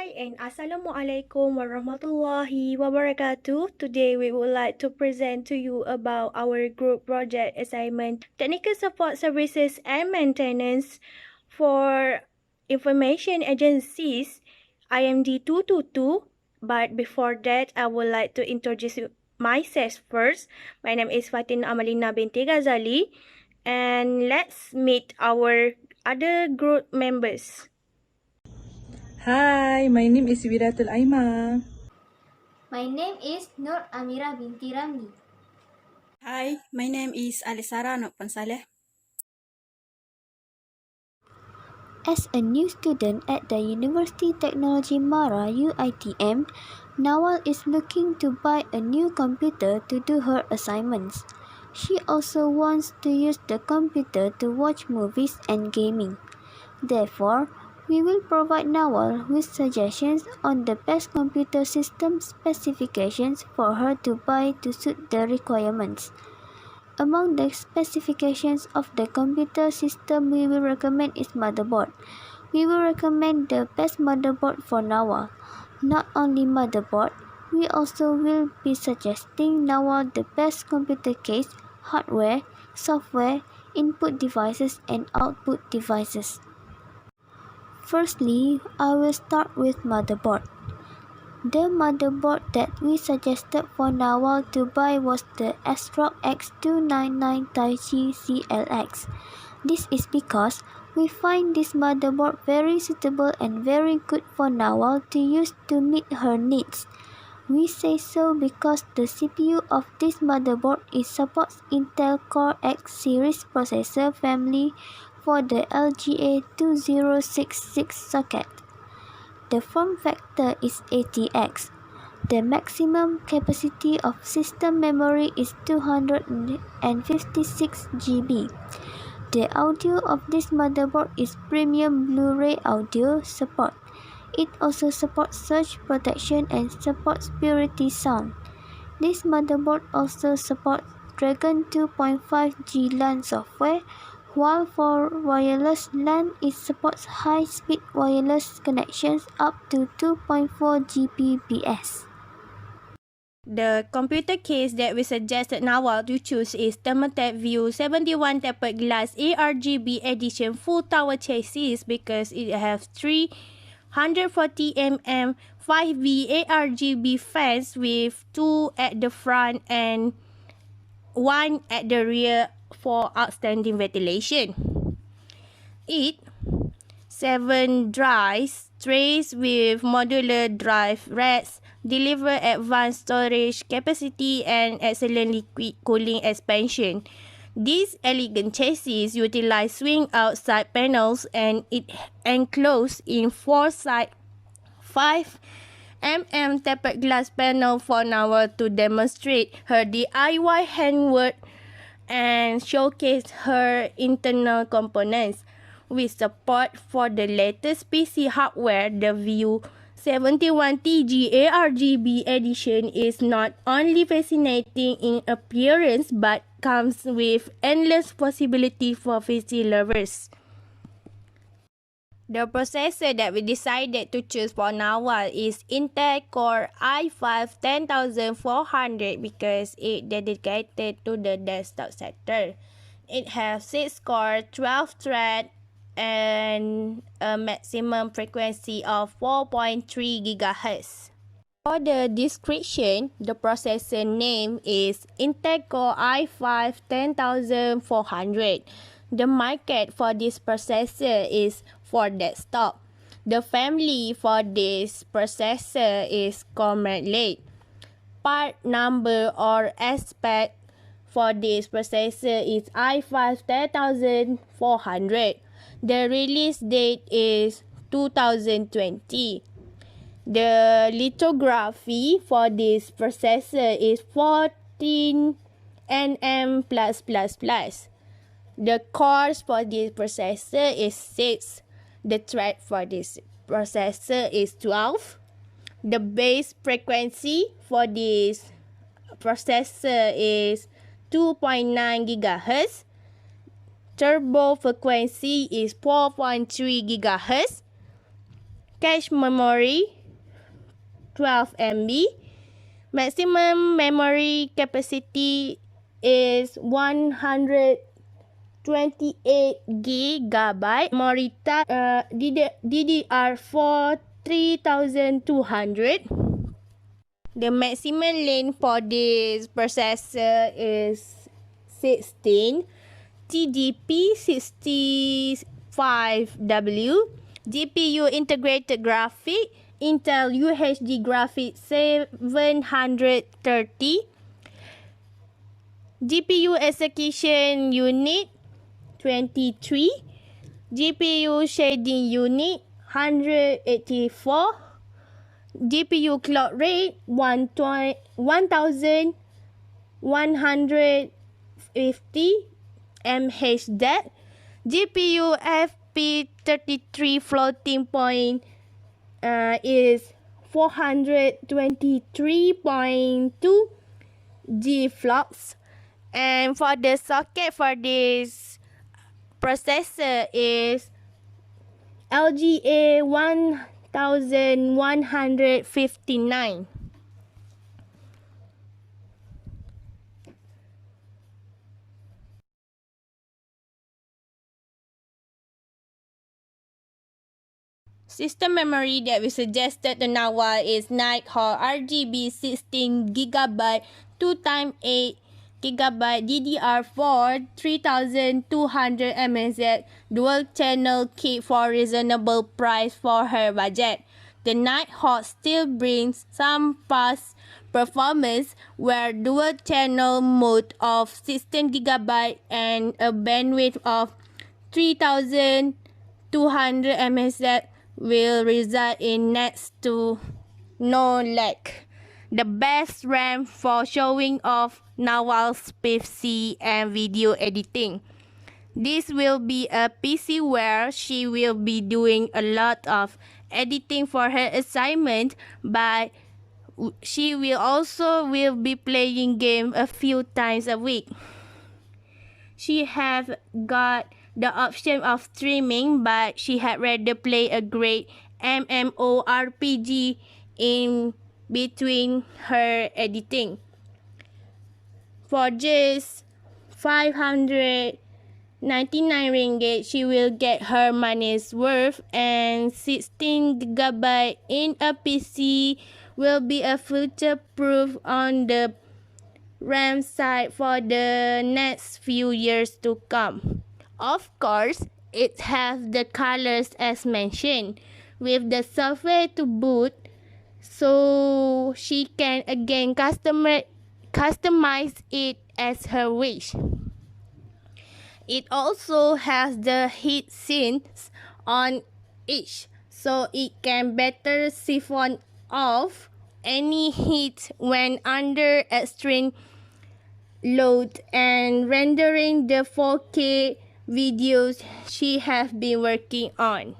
Hi and Assalamualaikum warahmatullahi wabarakatuh. Today we would like to present to you about our group project assignment, Technical Support Services and Maintenance for Information Agencies, IMD 222. But before that, I would like to introduce myself first. My name is Fatin Amalina binti Ghazali, and let's meet our other group members. Hi, my name is Wiratul Aima. My name is Nur Amira binti Ramli. Hi, my name is Alisara Nokpansaleh. As a new student at the University Technology Mara UITM, Nawal is looking to buy a new computer to do her assignments. She also wants to use the computer to watch movies and gaming. Therefore, we will provide Nawal with suggestions on the best computer system specifications for her to buy to suit the requirements. Among the specifications of the computer system we will recommend is motherboard. We will recommend the best motherboard for Nawal. Not only motherboard, we also will be suggesting Nawal the best computer case, hardware, software, input devices and output devices. Firstly, I will start with motherboard. The motherboard that we suggested for Nawal to buy was the ASRock X299 Taichi CLX. This is because we find this motherboard very suitable and very good for Nawal to use to meet her needs. We say so because the CPU of this motherboard supports Intel Core X series processor family for the LGA 2066 socket. The form factor is ATX. The maximum capacity of system memory is 256 GB. The audio of this motherboard is premium Blu-ray audio support. It also supports surge protection and supports Purity sound. This motherboard also supports Dragon 2.5G LAN software, while for wireless LAN it supports high-speed wireless connections up to 2.4 Gbps. The computer case that we suggested Nawal to choose is Thermaltake View 71 Tapered Glass ARGB Edition Full Tower Chassis because it has 340 mm 5V ARGB fans with 2 at the front and 1 at the rear for outstanding ventilation. It 7 drives trays with modular drive racks deliver advanced storage capacity and excellent liquid cooling expansion. This elegant chassis utilize swing out side panels and it enclosed in 4 side 5 mm tapered glass panel for Nawal to demonstrate her DIY handwork and showcase her internal components. With support for the latest PC hardware, the View 71TG ARGB edition is not only fascinating in appearance but comes with endless possibility for PC lovers. The processor that we decided to choose for Nawal is Intel Core i5 10400 because it dedicated to the desktop sector. It has 6 core, 12 thread, and a maximum frequency of 4.3 GHz. For the description, the processor name is Intel Core i5 10400. The market for this processor is for desktop. The family for this processor is Comet Lake. Part number or aspect for this processor is i5 10400. The release date is 2020. The lithography for this processor is 14 nm+++. The cores for this processor is 6. The thread for this processor is 12. The base frequency for this processor is 2.9 GHz. Turbo frequency is 4.3 GHz. Cache memory 12 MB. Maximum memory capacity is 128 gigabyte. Memory type DDR4 3200. The maximum length for this processor is 16. TDP 65W. GPU integrated graphic Intel UHD graphics 730. GPU execution unit 23. GPU shading unit 184. GPU clock rate 1150 mHz. GPU FP33 floating point is 423.2 GFLOPS. And for the socket for this processor is LGA 1159. System memory that we suggested to Nawal is Nighthawk RGB 16GB 2x8 GB DDR4 3200 mHz dual channel kit for reasonable price for her budget. The Nighthawk still brings some past performance where dual channel mode of 16GB and a bandwidth of 3200 mHz will result in next to no lag. The best RAM for showing off Nawal's PC and video editing. This will be a PC where she will be doing a lot of editing for her assignment, but she will also be playing game a few times a week. She have got the option of streaming, but she had rather play a great MMORPG in between her editing. For just 599 ringgit, she will get her money's worth, and 16GB in a PC will be a future proof on the RAM side for the next few years to come. Of course, it has the colors as mentioned, with the software to boot, so she can again customize it as her wish. It also has the heat sinks on each, so it can better siphon off any heat when under extreme load and rendering the 4K videos she has been working on.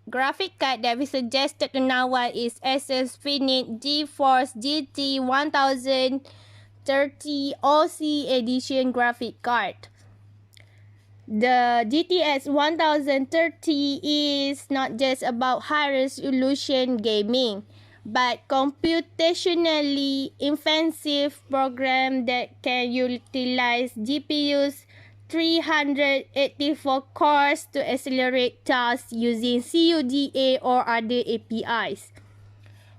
Graphic card that we suggested to Nawal is Asus Infinix GeForce GT 1030 OC edition graphic card. The GTX 1030 is not just about high resolution gaming, but computationally intensive program that can utilize GPU's 384 cores to accelerate tasks using CUDA or other APIs.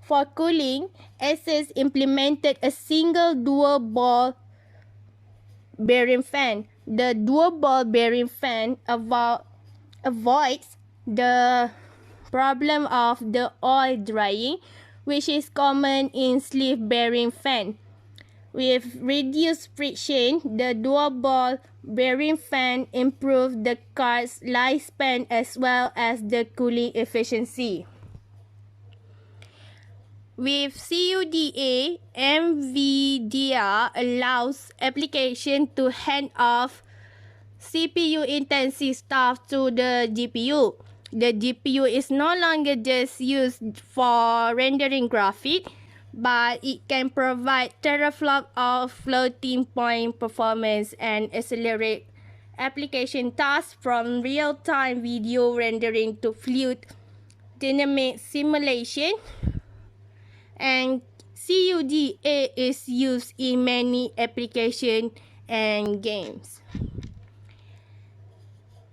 For cooling, Asus implemented a single dual ball bearing fan. The dual ball bearing fan avoids the problem of the oil drying, which is common in sleeve bearing fan. With reduced friction, the dual ball bearing fan improves the card's lifespan as well as the cooling efficiency. With CUDA, NVIDIA allows application to hand off CPU-intensive stuff to the GPU. The GPU is no longer just used for rendering graphics, but it can provide teraflop of floating point performance and accelerate application tasks from real-time video rendering to fluid dynamic simulation, and CUDA is used in many applications and games.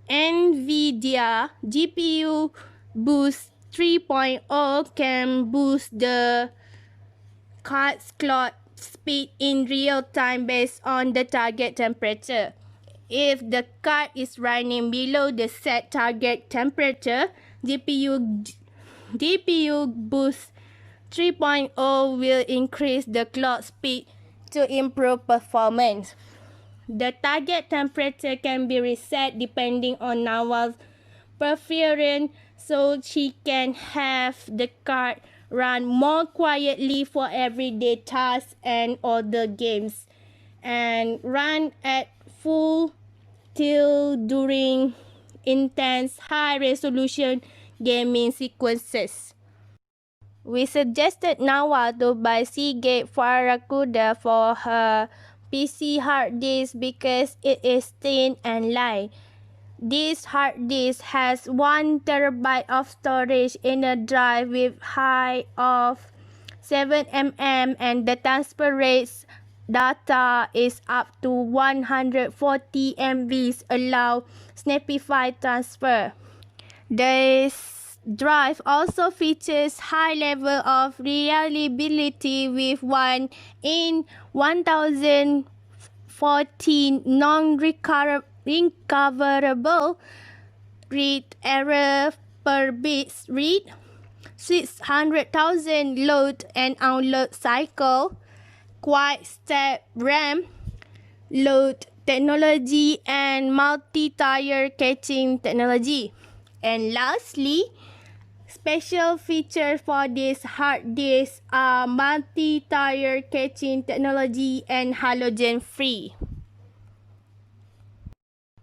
NVIDIA GPU Boost 3.0 can boost the card's clock speed in real time based on the target temperature. If the card is running below the set target temperature, GPU Boost 3.0 will increase the clock speed to improve performance. The target temperature can be reset depending on Nawal's preference, so she can have the card run more quietly for everyday tasks and other games, and run at full tilt during intense high-resolution gaming sequences. We suggested Nawal to buy Seagate Barracuda for her PC hard disk because it is thin and light. This hard disk has 1 terabyte of storage in a drive with height of 7 mm, and the transfer rate data is up to 140 MB, allow Snapify transfer. This drive also features high level of reliability with 1 in 1014 non-recoverable read error per bit read, 600,000 load and unload cycle, quad step RAM, load technology, and multi-tier caching technology. And lastly, special features for this hard disk are multi-tier caching technology and halogen free.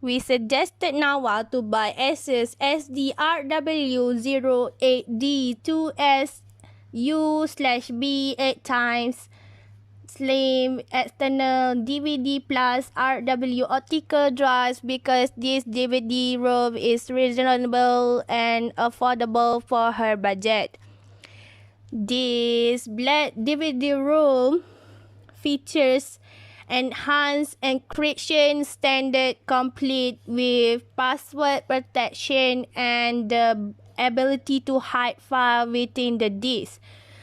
We suggested Nawal to buy Asus SDRW08D2SU/B 8 times slim external DVD plus RW optical drives because this DVD-ROM is reasonable and affordable for her budget. This black DVD-ROM features enhanced encryption standard complete with password protection and the ability to hide files within the disk.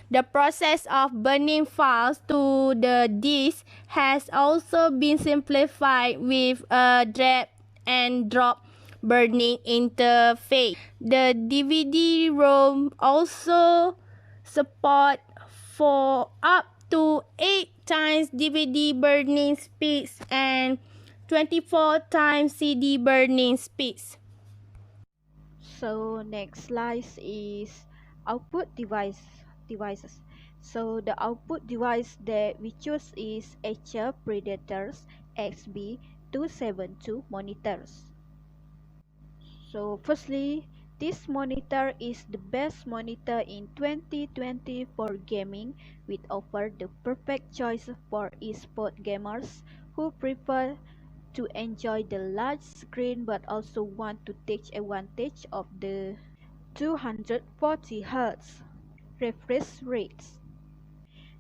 The process of burning files to the disk has also been simplified with a drag and drop burning interface. The DVD-ROM also support for up to 8 times DVD burning speeds and 24 times CD burning speeds. So next slide is output devices. So the output device that we choose is Acer Predators XB272 monitors. So firstly, this monitor is the best monitor in 2020 for gaming, which offer the perfect choice for esport gamers who prefer to enjoy the large screen but also want to take advantage of the 240 Hz refresh rates.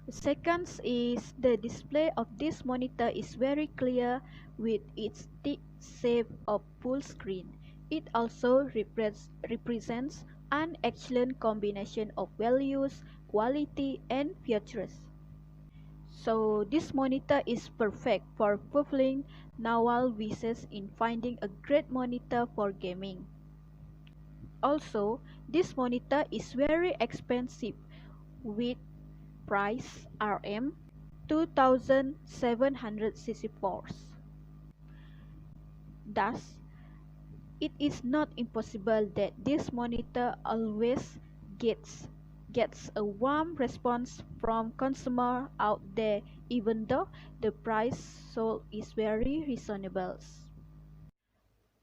The second is the display of this monitor is very clear with its thick shape of full screen. It also represents an excellent combination of values, quality, and features. So this monitor is perfect for fulfilling Nawal wishes in finding a great monitor for gaming. Also, this monitor is very expensive with price RM 2764. Thus, it is not impossible that this monitor always gets a warm response from consumer out there, even though the price sold is very reasonable.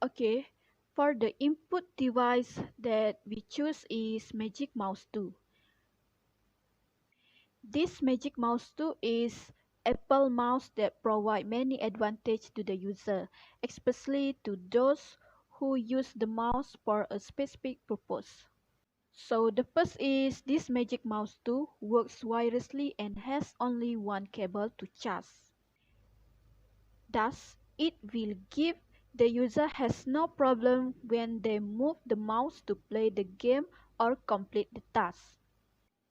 Okay, for the input device that we choose is Magic Mouse 2. This Magic Mouse 2 is Apple mouse that provide many advantages to the user, especially to those who use the mouse for a specific purpose. So the first is this Magic Mouse 2 works wirelessly and has only one cable to charge. Thus, it will give the user has no problem when they move the mouse to play the game or complete the task.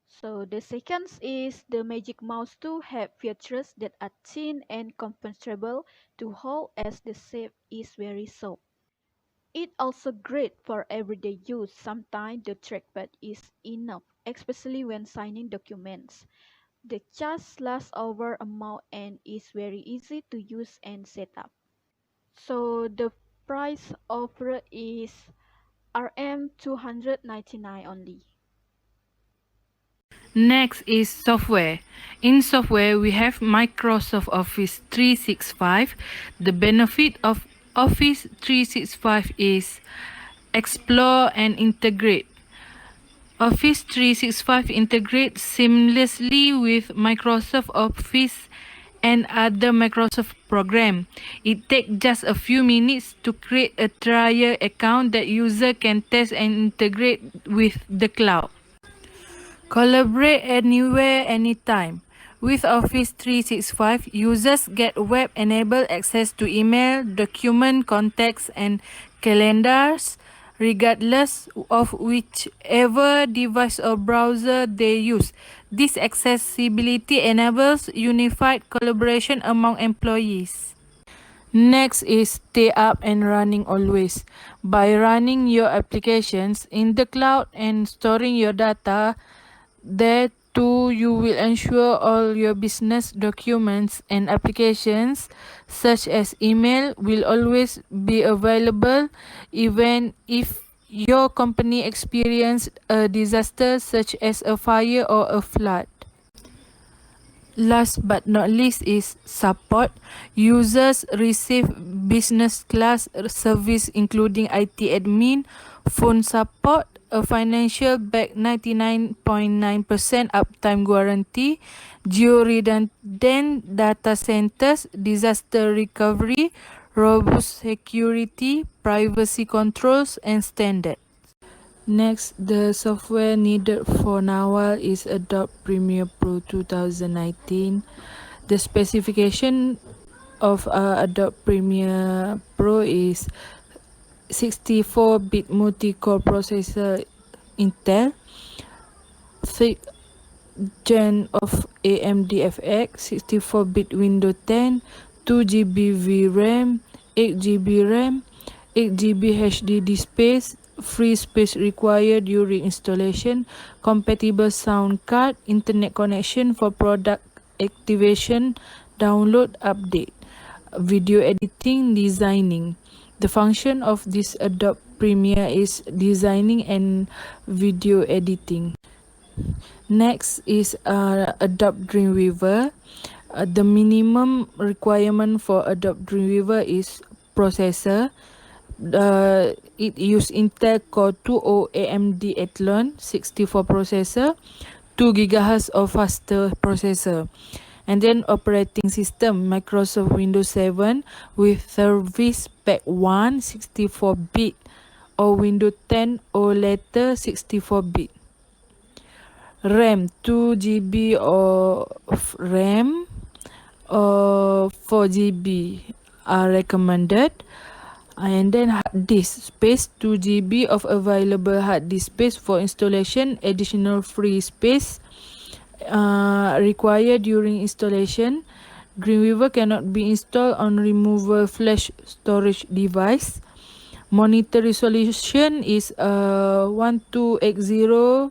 So the second is the Magic Mouse 2 have features that are thin and comfortable to hold as the shape is very soft. It also great for everyday use. Sometimes the trackpad is enough, especially when signing documents. The charge lasts over a month and is very easy to use and set up. So the price offered is RM 299 only. Next is software. In software, we have Microsoft Office 365. The benefit of Office 365 is explore and integrate. Office 365 integrates seamlessly with Microsoft Office and other Microsoft programs. It takes just a few minutes to create a trial account that user can test and integrate with the cloud. Collaborate anywhere, anytime. With Office 365, users get web-enabled access to email, document, contacts, and calendars, regardless of whichever device or browser they use. This accessibility enables unified collaboration among employees. Next is stay up and running always. By running your applications in the cloud and storing your data, there too you will ensure all your business documents and applications such as email will always be available even if your company experienced a disaster such as a fire or a flood. Last but not least is support. Users receive business class service including IT admin, phone support, a financial backed 99.9% uptime guarantee, geo-redundant data centers, disaster recovery, robust security, privacy controls, and standards. Next, the software needed for Nawal is Adobe Premiere Pro 2019. The specification of Adobe Premiere Pro is 64-bit multi-core processor Intel, 6th gen of AMD FX, 64-bit Windows 10, 2GB VRAM, 8GB RAM, 8GB HDD space, free space required during installation, compatible sound card, internet connection for product activation, download, update, video editing, designing. The function of this Adobe Premiere is designing and video editing. Next is Adobe Dreamweaver. The minimum requirement for Adobe Dreamweaver is processor. It uses Intel Core 2 AMD Athlon 64 processor, 2 GHz or faster processor. And then operating system, Microsoft Windows 7 with Service Pack 1 64-bit or Windows 10 or later 64-bit. RAM 2GB or RAM or 4GB are recommended. And then hard disk space, 2GB of available hard disk space for installation, additional free space required during installation. Dreamweaver cannot be installed on removable flash storage device. Monitor resolution is 1280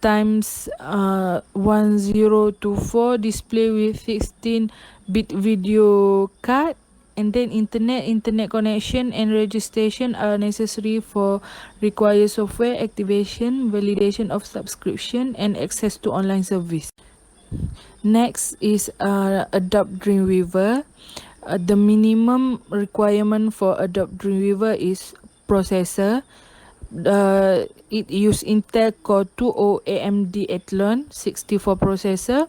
times 1024, display with 16-bit video card. And then internet connection and registration are necessary for required software activation, validation of subscription, and access to online service. Next is Adobe Dreamweaver. The minimum requirement for Adobe Dreamweaver is processor. It uses Intel Core 2 AMD Athlon 64 processor,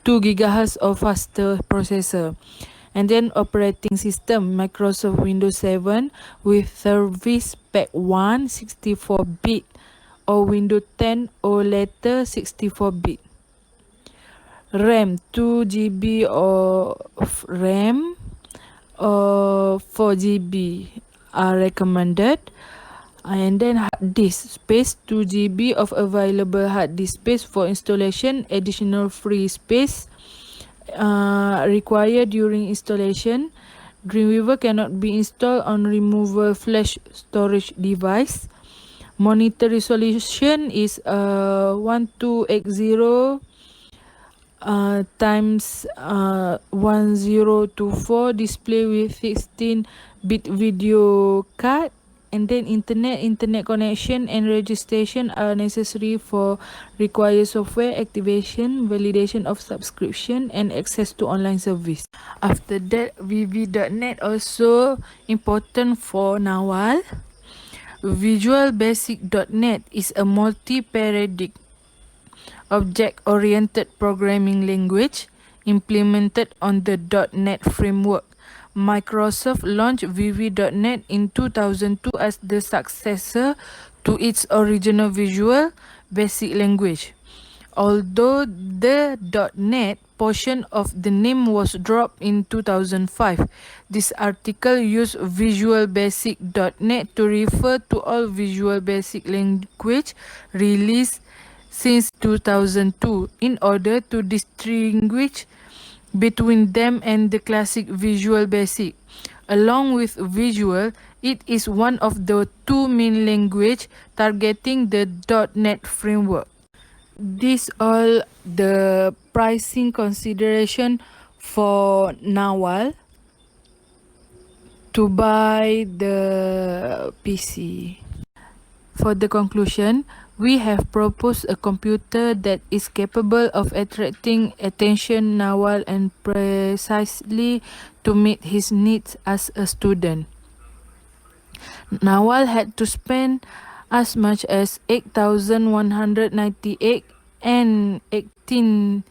2 GHz or faster processor. And then operating system, Microsoft Windows 7 with Service Pack 1 64-bit or Windows 10 or later 64-bit. RAM 2 GB of RAM or 4 GB are recommended. And then hard disk space, 2 GB of available hard disk space for installation. Additional free space required during installation. Dreamweaver cannot be installed on removable flash storage device. Monitor resolution is 1280 times 1024. Display with 16-bit video card. And then internet connection and registration are necessary for required software activation, validation of subscription, and access to online service. After that, VB.NET also important for Nawal. Visual Basic.NET is a multi-paradigm object-oriented programming language implemented on the .NET framework. Microsoft launched VB.NET in 2002 as the successor to its original Visual Basic language. Although the .NET portion of the name was dropped in 2005, this article used Visual Basic.NET to refer to all Visual Basic language released since 2002 in order to distinguish between them and the classic Visual Basic. Along with Visual, it is one of the two main languages targeting the .NET framework. These all the pricing consideration for Nawal to buy the PC. For the conclusion, we have proposed a computer that is capable of attracting attention Nawal and precisely to meet his needs as a student. Nawal had to spend as much as 8,198 and 18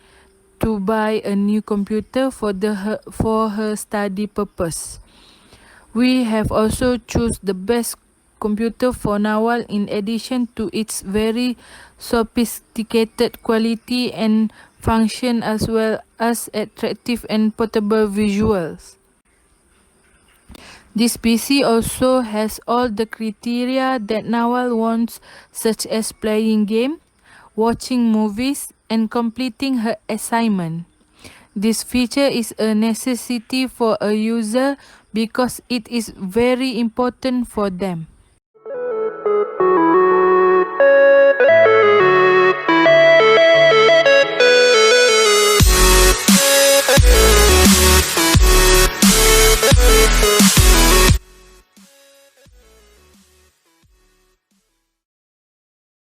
to buy a new computer for her study purpose. We have also choose the best computer for Nawal in addition to its very sophisticated quality and function as well as attractive and portable visuals. This PC also has all the criteria that Nawal wants, such as playing game, watching movies, and completing her assignment. This feature is a necessity for a user because it is very important for them.